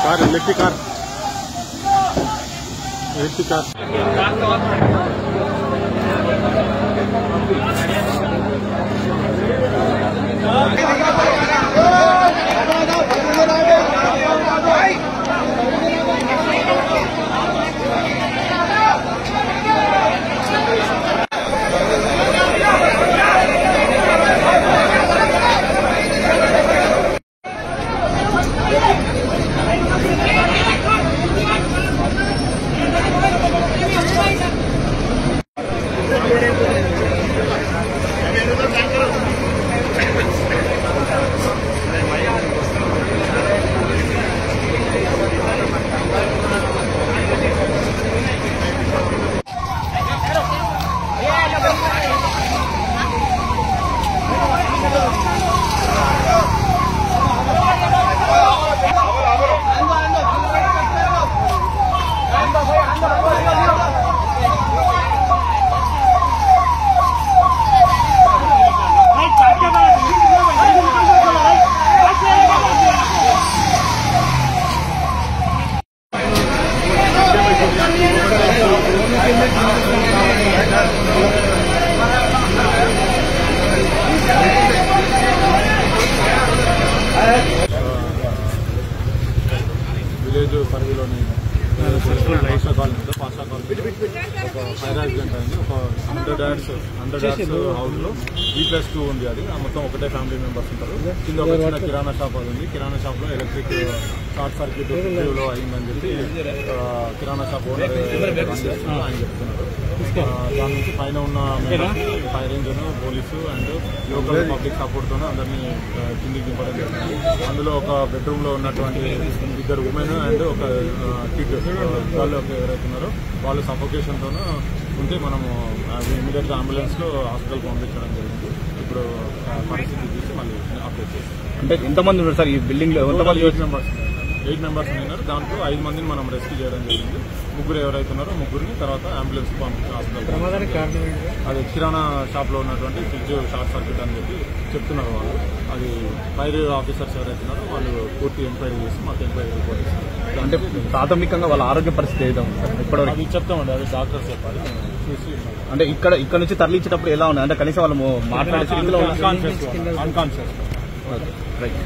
Car electric car village పరిధిలోని పాషా కాలనీలో ఒక ఫైర్ యాక్సిడెంట్ అయింది. ఒక 100 యార్డ్స్ హౌస్ లో E+2 ఉంది. అది మొత్తం ఒకటే ఫ్యామిలీ మెంబర్స్ ఉంటారు. కింద ఒక చిన్న కిరాణా షాప్ అది ఉంది. కిరాణా షాప్ లో ఎలక్ట్రిక్ షార్ట్ సర్క్యూట్ లో అయిందని చెప్పి కిరాణా షాప్ ఓనర్ ఆయన చెప్తున్నారు. దాని నుంచి పైన ఉన్న fire engine, police and local public support తోనే అందరినీ కిందికి దింపడం జరిగింది. అందులో ఒక బెడ్రూమ్ లో ఉన్నటువంటి 2 ఉమెన్ అండ్ ఒక కిడ్ వాళ్ళు ఎవరైతే ఉన్నారో వాళ్ళు సఫోకేషన్ తోనే ఉంటే మనము ఇమీడియట్ గా అంబులెన్స్ లో హాస్పిటల్ పంపించడం జరిగింది. ఇప్పుడు పరిస్థితి చూసి మళ్ళీ అప్డేట్ చేస్తాం. అంటే ఎంతమంది ఉన్నారు సార్ ఈ బిల్డింగ్ లో? 8 మెంబర్స్ ఉన్నారు. దాంట్లో 5 మందిని మనం రెస్క్యూ చేయడం జరిగింది. 3 ఎవరైతే ఉన్నారో 3ని తర్వాత అంబులెన్స్ పంపించిన హాస్పిటల్. అది కిరాణా షాప్ లో ఉన్నటువంటి ఫ్రిడ్జ్ షార్ట్ సర్క్యూట్ అని చెప్పి చెప్తున్నారు వాళ్ళు. అది ఫైర్ ఆఫీసర్స్ ఎవరైతే ఉన్నారో వాళ్ళు పూర్తి ఎంక్వైరీ చేసి మాకు ఎంక్వైరీ రిపోర్ట్ ఇస్తారు. అంటే ప్రాథమికంగా వాళ్ళ ఆరోగ్య పరిస్థితి ఏదో ఇప్పటివరకు అది చెప్తామండి. అది డాక్టర్స్ చెప్పాలి. చూసి అంటే ఇక్కడ నుంచి తరలించేటప్పుడు ఎలా ఉన్నాయి? అంటే కనీసం వాళ్ళు మాట్లాడే అన్కాన్షియస్. రైట్.